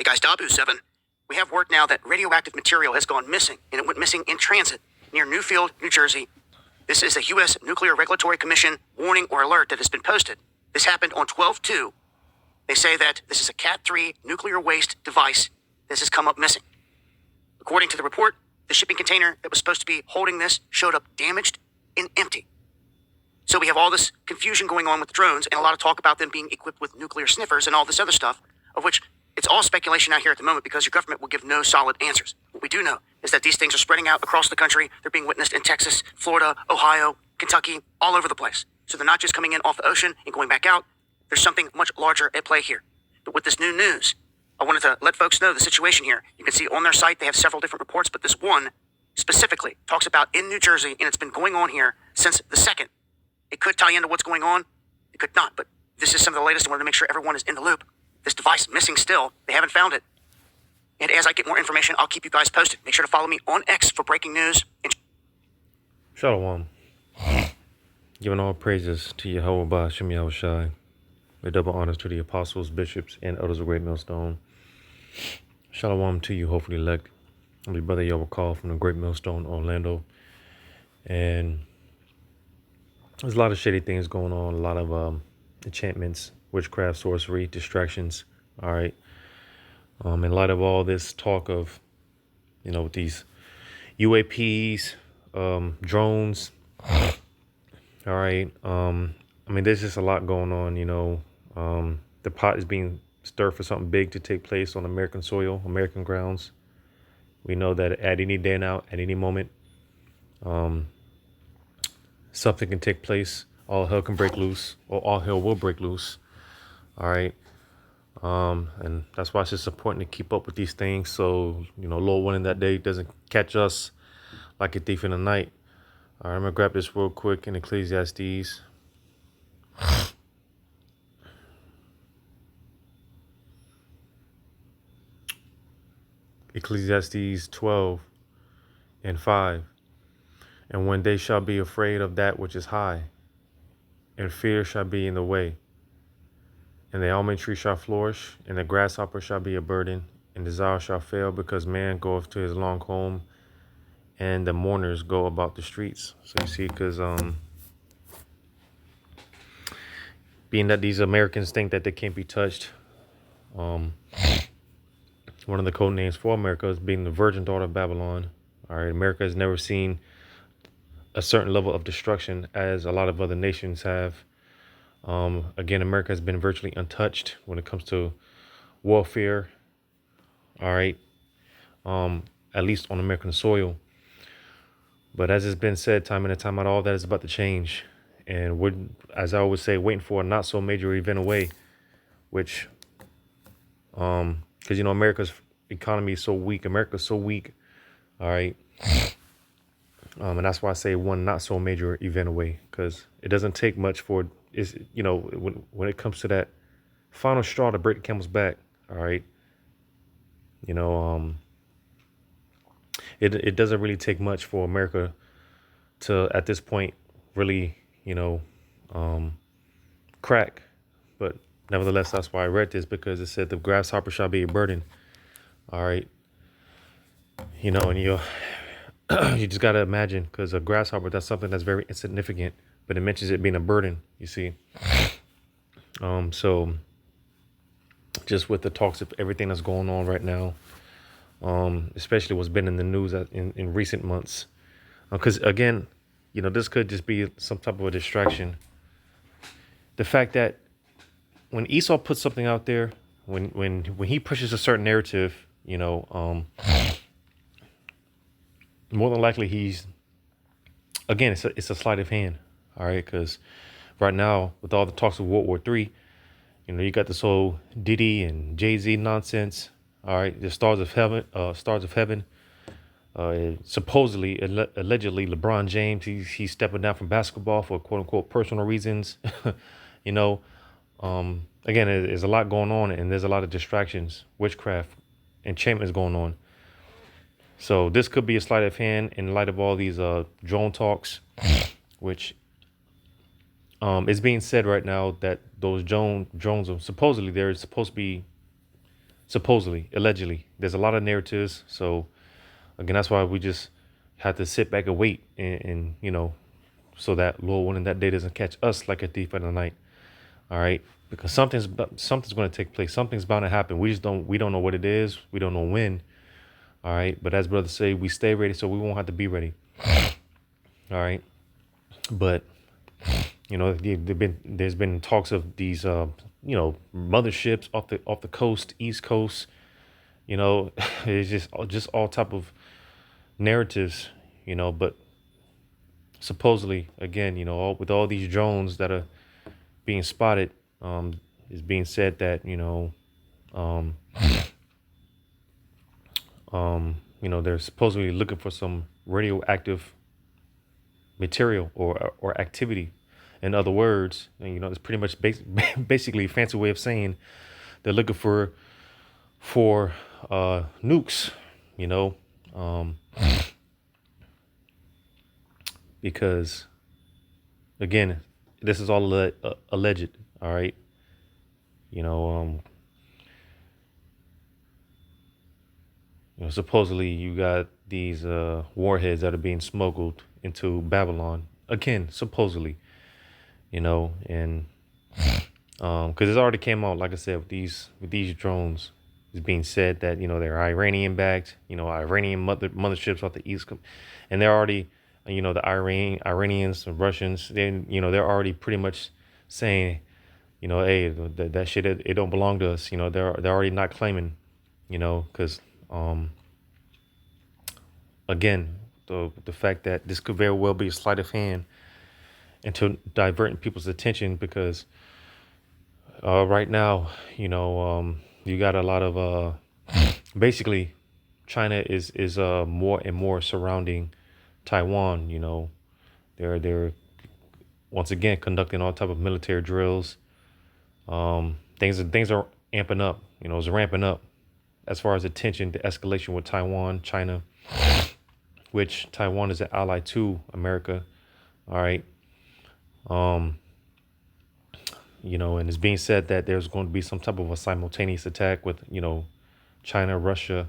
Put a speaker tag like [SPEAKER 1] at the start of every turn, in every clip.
[SPEAKER 1] Hey guys, Dabu7. We have word now that radioactive material has gone missing, and it went missing in transit near Newfield, New Jersey. This is a U.S. Nuclear Regulatory Commission warning or alert that has been posted. This happened on 12/2. They say that this is a Cat 3 nuclear waste device. This has come up missing. According to the report, the shipping container that was supposed to be holding this showed up damaged and empty. So we have all this confusion going on with the drones and a lot of talk about them being equipped with nuclear sniffers and all this other stuff, of which it's all speculation out here at the moment because your government will give no solid answers. What we do know is that these things are spreading out across the country. They're being witnessed in Texas, Florida, Ohio, Kentucky, all over the place. So they're not just coming in off the ocean and going back out. There's something much larger at play here. But with this new news, I wanted to let folks know the situation here. You can see on their site, they have several different reports, but this one specifically talks about in New Jersey, and it's been going on here since the 2nd. It could tie into what's going on. It could not, but this is some of the latest. I wanted to make sure everyone is in the loop. This device missing still. They haven't found it. And as I get more information, I'll keep you guys posted. Make sure to follow me on X for breaking news.
[SPEAKER 2] Shalom. Giving all praises to Yahweh Ba'Shem Yahushai. With double honors to the apostles, bishops, and elders of Great Millstone. Shalom to you, hopefully elect. I'm your brother Yahweh Call from the Great Millstone, Orlando. And there's a lot of shady things going on, a lot of enchantments, witchcraft, sorcery, distractions. All right. In light of all this talk of, with these UAPs, drones. All right. There's just a lot going on, the pot is being stirred for something big to take place on American soil, American grounds. We know that at any day now, at any moment, something can take place. All hell can break loose, or all hell will break loose. All right. And that's why it's just important to keep up with these things. So, Lord willing, that day doesn't catch us like a thief in the night. All right, I'm going to grab this real quick in Ecclesiastes. Ecclesiastes 12:5. And when they shall be afraid of that which is high, and fear shall be in the way, and the almond tree shall flourish, and the grasshopper shall be a burden, and desire shall fail, because man goeth to his long home, and the mourners go about the streets. So you see, because being that these Americans think that they can't be touched, one of the code names for America is being the virgin daughter of Babylon. All right, America has never seen a certain level of destruction as a lot of other nations have. Again, America has been virtually untouched when it comes to warfare. All right, at least on American soil. But as it's been said time in and time out, all that is about to change. And we're, as I always say, waiting for a not so major event away, which, because, America's economy is so weak. America's so weak. All right. And that's why I say one not so major event away, because it doesn't take much for is when it comes to that final straw to break the camel's back. All right. It doesn't really take much for America to, at this point, really, crack. But nevertheless, that's why I read this, because it said the grasshopper shall be a burden. All right. And you just got to imagine, because a grasshopper, that's something that's very insignificant, but it mentions it being a burden, you see. So just with the talks of everything that's going on right now, especially what's been in the news in recent months, because again, this could just be some type of a distraction. The fact that when Esau puts something out there, when he pushes a certain narrative, more than likely he's, again, it's a sleight of hand. All right, because right now with all the talks of World War III, you got this whole Diddy and Jay-Z nonsense. All right, the stars of heaven. Supposedly, allegedly, LeBron James, he's stepping down from basketball for quote unquote personal reasons. Again, there's a lot going on, and there's a lot of distractions, witchcraft, enchantments going on. So this could be a sleight of hand in light of all these drone talks, which it's being said right now that those drones are supposedly, they're supposed to be supposedly, allegedly. There's a lot of narratives. So again, that's why we just have to sit back and wait, and so that Lord willing that day doesn't catch us like a thief in the night. All right, because something's going to take place. Something's bound to happen. We don't know what it is. We don't know when. All right, but as brothers say, we stay ready so we won't have to be ready. All right, but there's been talks of these motherships off the coast, East Coast. It's just all type of narratives. But supposedly, again, with all these drones that are being spotted, is being said that um, they're supposedly looking for some radioactive material or activity. In other words, it's pretty much basically a fancy way of saying they're looking for nukes. Um, because again, this is all alleged. All right, supposedly you got these warheads that are being smuggled into Babylon. Again, supposedly, and because it's already came out, like I said, with these drones, it's being said that they're Iranian backed, Iranian motherships off the east, and they're already, the Iranians, the Russians, they're already pretty much saying, hey, that shit it don't belong to us. They're already not claiming, because again, the fact that this could very well be a sleight of hand into diverting people's attention, because right now, you got a lot of basically China is more and more surrounding Taiwan. They're once again conducting all type of military drills. Things are amping up. It's ramping up as far as attention to escalation with Taiwan, China, which Taiwan is an ally to America. All right. And it's being said that there's going to be some type of a simultaneous attack with, China, Russia,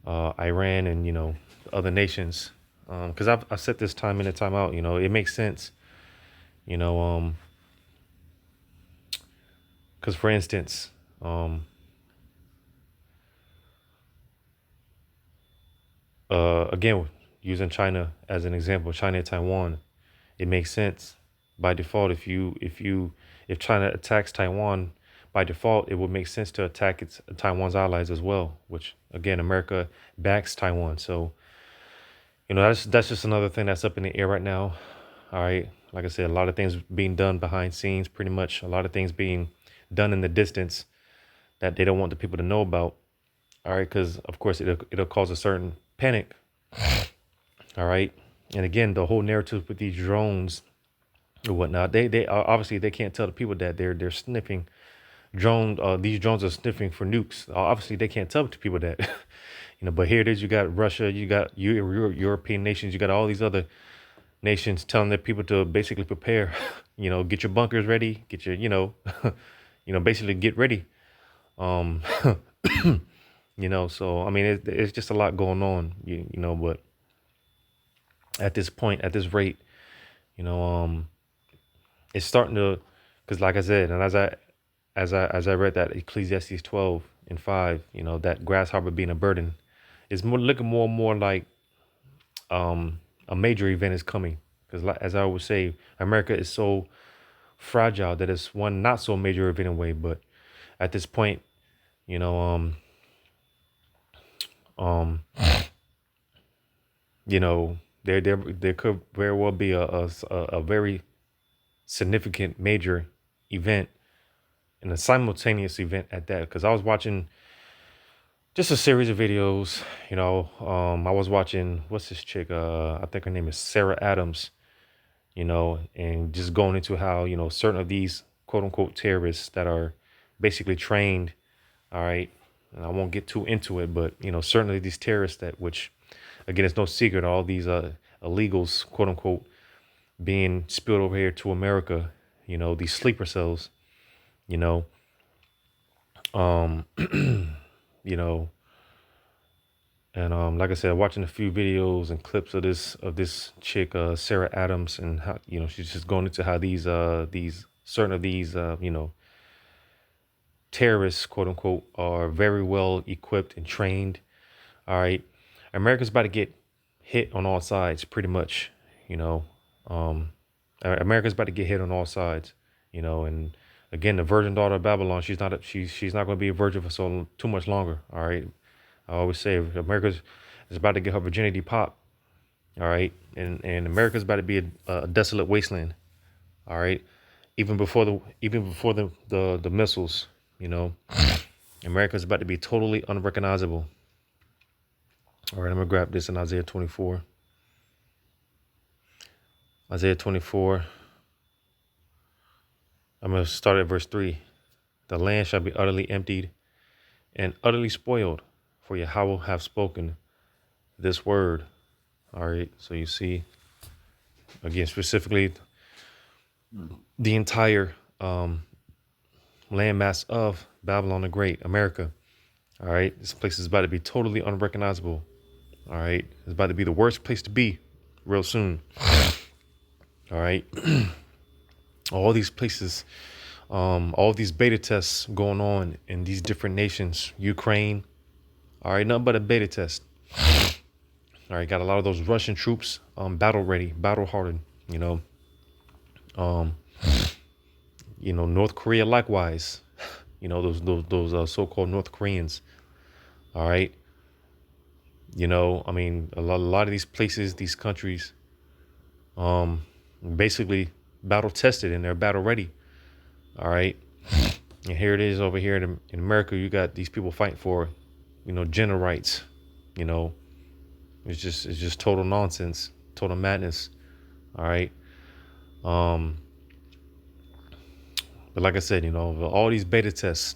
[SPEAKER 2] Iran, and, other nations. Because I've said this time in and time out, it makes sense, because for instance, again, using China as an example, China and Taiwan, it makes sense by default. If China attacks Taiwan, by default, it would make sense to attack Taiwan's allies as well, which again, America backs Taiwan. So, that's just another thing that's up in the air right now. All right. Like I said, a lot of things being done behind scenes, pretty much a lot of things being done in the distance that they don't want the people to know about. All right. Because of course it'll cause a certain panic. All right. And again, the whole narrative with these drones or whatnot, they obviously they can't tell the people that they're sniffing these drones are sniffing for nukes. Obviously they can't tell the people that. But here it is. You got Russia, you got European nations, you got all these other nations telling their people to basically prepare. Get your bunkers ready, get your basically get ready. um so I mean it's just a lot going on. But at this point, at this rate, you know it's starting to, because like I said, and as I read that Ecclesiastes 12:5, that grasshopper being a burden is looking more and more like a major event is coming. Because as I always say, America is so fragile that it's one not so major event in a way. But at this point, you know, um, there could very well be a very significant major event, and a simultaneous event at that. Because I was watching just a series of videos. I was watching, what's this chick? I think her name is Sarah Adams. And just going into how certain of these quote unquote terrorists that are basically trained. All right, and I won't get too into it, but certainly these terrorists that, which again, it's no secret, all these illegals, quote unquote, being spilled over here to America. These sleeper cells. You know, um, you know. And like I said, watching a few videos and clips of this chick, Sarah Adams, and how, you know, she's just going into how these certain of these you know, terrorists, quote unquote, are very well equipped and trained. All right, America's about to get hit on all sides, pretty much. You know, um, America's about to get hit on all sides. You know, and again, the virgin daughter of Babylon, she's not going to be a virgin for so too much longer. All right, I always say America's is about to get her virginity popped. All right, and America's about to be a desolate wasteland. All right, even before the missiles, you know, America's about to be totally unrecognizable. All right, I'm gonna grab this in Isaiah 24. Isaiah 24. I'm gonna start at verse 3. The land shall be utterly emptied and utterly spoiled, for Yahweh have spoken this word. All right, so you see, again, specifically the entire landmass of Babylon the Great, America. All right, this place is about to be totally unrecognizable. All right, it's about to be the worst place to be real soon. All right, all these places, all these beta tests going on in these different nations, Ukraine. All right, nothing but a beta test. All right, got a lot of those Russian troops, battle ready, battle hardened. Um, North Korea likewise. Those so-called North Koreans. All right. I mean, a lot of these places, these countries, basically battle tested and they're battle ready. All right. And here it is over here in America. You got these people fighting for, gender rights. You know, it's just total nonsense, total madness. All right. But like I said, all these beta tests,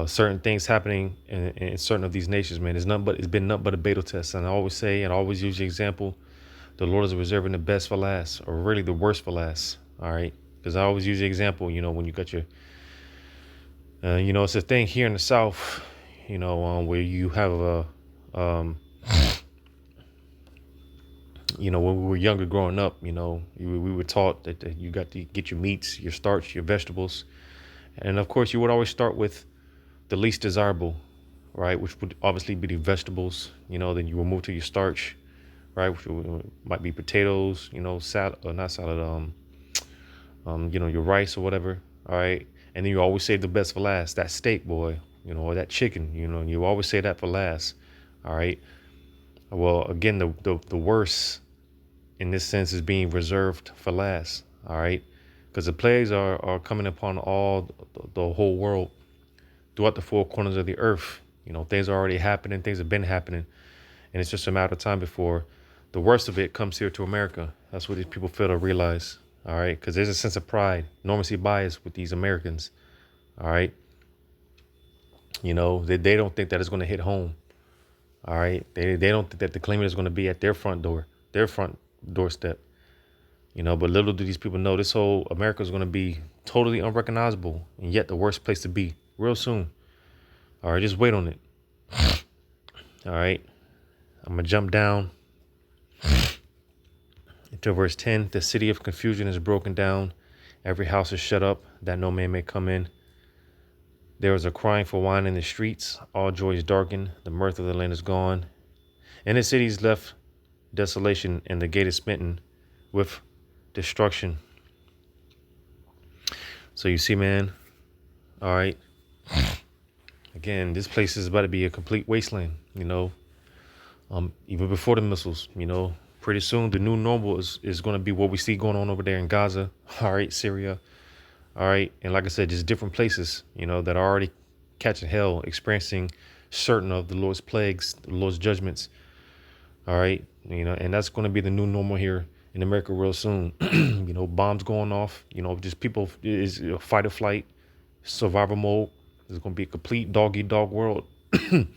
[SPEAKER 2] certain things happening in certain of these nations, man, it's been nothing but a beta test. And I always say, and I always use the example, the Lord is reserving the best for last, or really the worst for last. All right. Because I always use the example, when you got your, it's a thing here in the South, where you have when we were younger growing up, we were taught that you got to get your meats, your starch, your vegetables. And of course, you would always start with the least desirable, right? Which would obviously be the vegetables, then you will move to your starch, right? Which might be potatoes, salad, or not salad, your rice or whatever. All right. And then you always save the best for last, that steak, boy, or that chicken, you always say that for last. All right. Well, again, the worst in this sense is being reserved for last. All right. Because the plagues are coming upon the whole world throughout the four corners of the earth. Things are already happening. Things have been happening. And it's just a matter of time before the worst of it comes here to America. That's what these people fail to realize. All right. Because there's a sense of pride, normalcy bias with these Americans. All right. They don't think that it's going to hit home. All right. They don't think that the claimant is going to be at their front doorstep. But little do these people know this whole America is going to be totally unrecognizable and yet the worst place to be real soon. All right. Just wait on it. All right. I'm going to jump down to verse 10. The city of confusion is broken down. Every house is shut up that no man may come in. There is a crying for wine in the streets. All joy is darkened. The mirth of the land is gone. And the city is left desolation, and the gate is smitten with destruction. So you see, man. All right. Again, this place is about to be a complete wasteland, even before the missiles, pretty soon the new normal is going to be what we see going on over there in Gaza. All right. Syria. All right. And like I said, just different places, that are already catching hell, experiencing certain of the Lord's plagues, the Lord's judgments. All right. And that's going to be the new normal here in America real soon. Bombs going off, just people is fight or flight, survival mode. It's going to be a complete dog eat dog world, and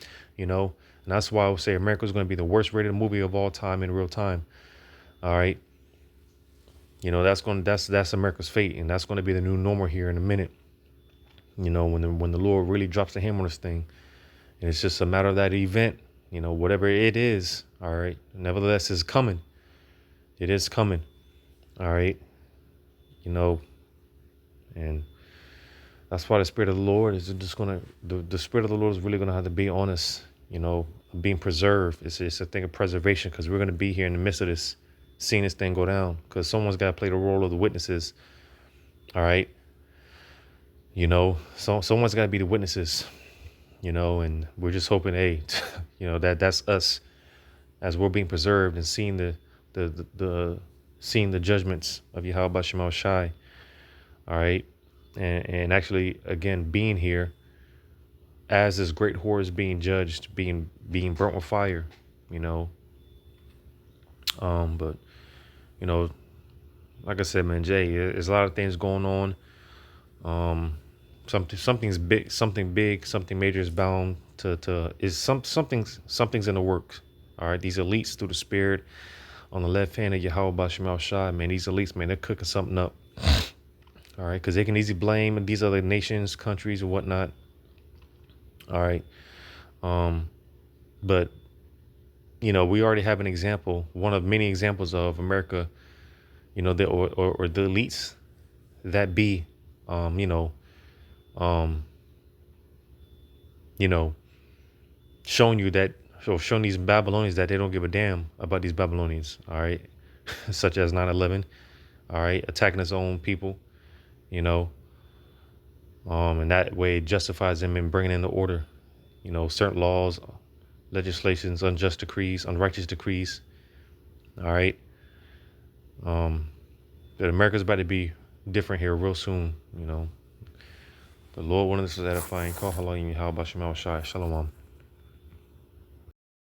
[SPEAKER 2] that's why I would say America is going to be the worst rated movie of all time in real time. All right. That's America's fate, and that's going to be the new normal here in a minute. You know, when the Lord really drops the hammer on this thing, and it's just a matter of that event, you know, whatever it is, all right. Nevertheless, it's coming. It is coming, all right. You know, and that's why the Spirit of the Lord is just gonna. The Spirit of the Lord is really gonna have to be on us. You know, being preserved. It's a thing of preservation because we're gonna be here in the midst of this, seeing this thing go down. Because someone's got to play the role of the witnesses. All right. You know, so someone's got to be the witnesses. You know, and we're just hoping, hey, you know, that's us as we're being preserved and seeing the seeing the judgments of Yahweh Shema Shai. All right. And actually, again, being here as this great whore is being judged, being burnt with fire, you know. But you know, like I said, man, Jay, there's a lot of things going on. Something's big, something major is bound to is something's in the works. All right, these elites through the Spirit on the left hand of Yahweh Bashim Shai, man, these elites, man, they're cooking something up. All right, because they can easily blame these other nations, countries, and whatnot. All right, but you know, we already have an example, one of many examples of America, you know, or the elites that be, you know, showing you that, or showing these Babylonians that they don't give a damn about these Babylonians. All right, such as 9/11. All right, attacking his own people, you know, and that way it justifies them in bringing in the order, you know, certain laws, legislations, unjust decrees, unrighteous decrees. All right, that America's about to be different here real soon, you know. The Lord wanted us to edifying. Call halal, Yahweh Bashim Shai. Shalom.